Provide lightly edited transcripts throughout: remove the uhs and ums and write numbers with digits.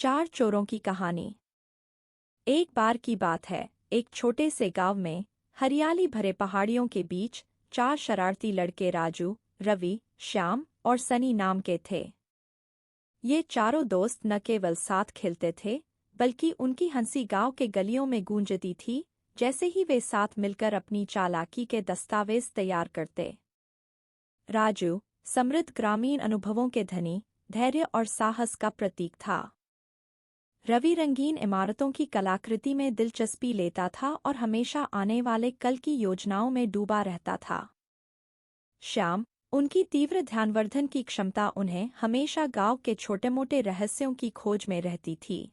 चार चोरों की कहानी। एक बार की बात है, एक छोटे से गांव में हरियाली भरे पहाड़ियों के बीच चार शरारती लड़के राजू, रवि, श्याम और सनी नाम के थे। ये चारों दोस्त न केवल साथ खेलते थे, बल्कि उनकी हंसी गांव के गलियों में गूंजती थी जैसे ही वे साथ मिलकर अपनी चालाकी के दस्तावेज तैयार करते। राजू समृद्ध ग्रामीण अनुभवों के धनी, धैर्य और साहस का प्रतीक था। रवि रंगीन इमारतों की कलाकृति में दिलचस्पी लेता था और हमेशा आने वाले कल की योजनाओं में डूबा रहता था। श्याम, उनकी तीव्र ध्यानवर्धन की क्षमता उन्हें हमेशा गांव के छोटे-मोटे रहस्यों की खोज में रहती थी।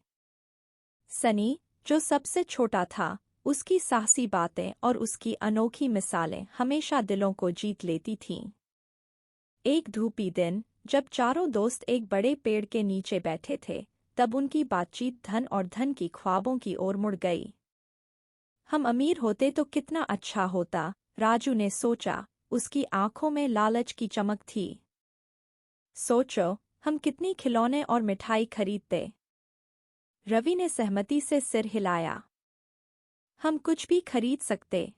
सनी, जो सबसे छोटा था, उसकी साहसी बातें और उसकी अनोखी मिसालें हमेशा दिलों को जीत लेती थीं। एक धूपी दिन, जब चारों दोस्त एक बड़े पेड़ के नीचे बैठे थे, तब उनकी बातचीत धन और धन की ख्वाबों की ओर मुड़ गई। हम अमीर होते तो कितना अच्छा होता, राजू ने सोचा, उसकी आंखों में लालच की चमक थी। सोचो, हम कितनी खिलौने और मिठाई खरीदते। रवि ने सहमति से सिर हिलाया। हम कुछ भी खरीद सकते,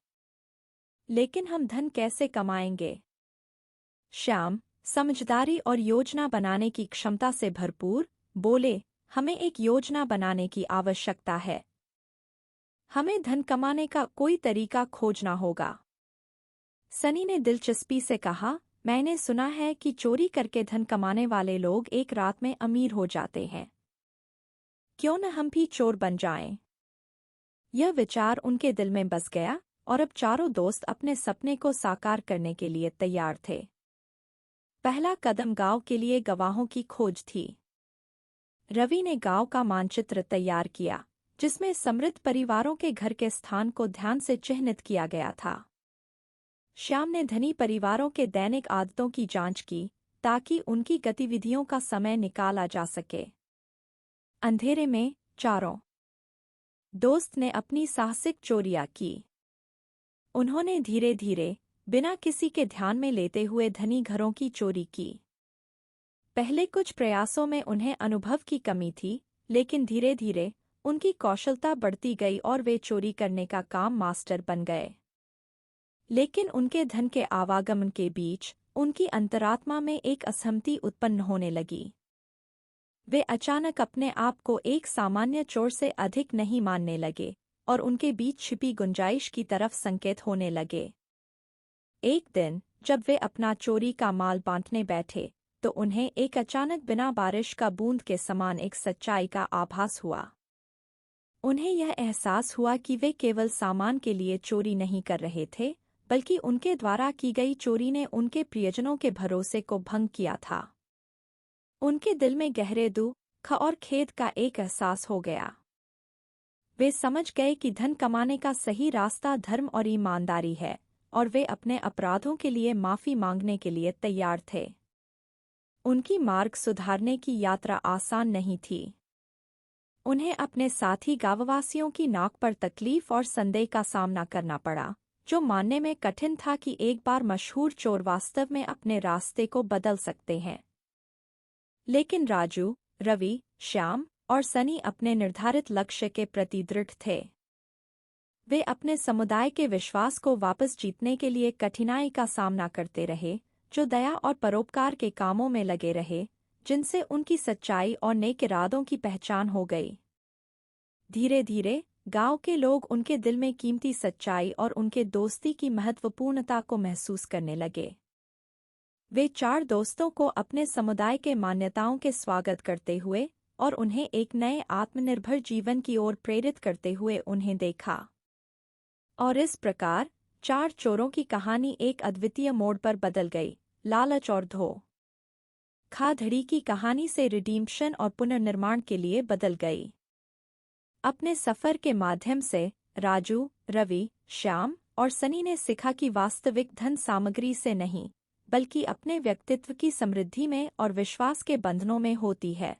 लेकिन हम धन कैसे कमाएंगे? श्याम, समझदारी और योजना बनाने की क्षमता से भरपूर, बोले, हमें एक योजना बनाने की आवश्यकता है। हमें धन कमाने का कोई तरीका खोजना होगा। सनी ने दिलचस्पी से कहा, मैंने सुना है कि चोरी करके धन कमाने वाले लोग एक रात में अमीर हो जाते हैं। क्यों न हम भी चोर बन जाएं? यह विचार उनके दिल में बस गया और अब चारों दोस्त अपने सपने को साकार करने के लिए तैयार थे। पहला कदम गांव के लिए गवाहों की खोज थी। रवि ने गांव का मानचित्र तैयार किया, जिसमें समृद्ध परिवारों के घर के स्थान को ध्यान से चिह्नित किया गया था। श्याम ने धनी परिवारों के दैनिक आदतों की जांच की, ताकि उनकी गतिविधियों का समय निकाला जा सके। अंधेरे में चारों दोस्त ने अपनी साहसिक चोरियां की। उन्होंने धीरे-धीरे, बिना किसी के ध्यान में लेते हुए धनी घरों की चोरी की। पहले कुछ प्रयासों में उन्हें अनुभव की कमी थी, लेकिन धीरे-धीरे उनकी कौशलता बढ़ती गई और वे चोरी करने का काम मास्टर बन गए। लेकिन उनके धन के आवागमन के बीच उनकी अंतरात्मा में एक असहमति उत्पन्न होने लगी। वे अचानक अपने आप को एक सामान्य चोर से अधिक नहीं मानने लगे और उनके बीच छिपी गुंजाइश की तरफ संकेत होने लगे। एक दिन, जब वे अपना चोरी का माल बांटने बैठे, तो उन्हें एक अचानक बिना बारिश का बूंद के समान एक सच्चाई का आभास हुआ। उन्हें यह एहसास हुआ कि वे केवल सामान के लिए चोरी नहीं कर रहे थे, बल्कि उनके द्वारा की गई चोरी ने उनके प्रियजनों के भरोसे को भंग किया था। उनके दिल में गहरे दुख और खेद का एक एहसास हो गया। वे समझ गए कि धन कमाने का सही रास्ता धर्म और ईमानदारी है, और वे अपने अपराधों के लिए माफी मांगने के लिए तैयार थे। उनकी मार्ग सुधारने की यात्रा आसान नहीं थी। उन्हें अपने साथी गांववासियों की नाक पर तकलीफ और संदेह का सामना करना पड़ा, जो मानने में कठिन था कि एक बार मशहूर चोर वास्तव में अपने रास्ते को बदल सकते हैं। लेकिन राजू, रवि, श्याम और सनी अपने निर्धारित लक्ष्य के प्रति दृढ़ थे। वे अपने समुदाय के विश्वास को वापस जीतने के लिए कठिनाई का सामना करते रहे, जो दया और परोपकार के कामों में लगे रहे, जिनसे उनकी सच्चाई और नेक इरादों की पहचान हो गई। धीरे-धीरे गांव के लोग उनके दिल में कीमती सच्चाई और उनके दोस्ती की महत्वपूर्णता को महसूस करने लगे। वे चार दोस्तों को अपने समुदाय के मान्यताओं के स्वागत करते हुए और उन्हें एक नए आत्मनिर्भर जीवन की ओर प्रेरित करते हुए उन्हें देखा। और इस प्रकार चार चोरों की कहानी एक अद्वितीय मोड़ पर बदल गई, लालच और धोखाधड़ी की कहानी से रिडीम्पशन और पुनर्निर्माण के लिए बदल गई। अपने सफर के माध्यम से राजू, रवि, श्याम और सनी ने सीखा कि वास्तविक धन सामग्री से नहीं, बल्कि अपने व्यक्तित्व की समृद्धि में और विश्वास के बंधनों में होती है।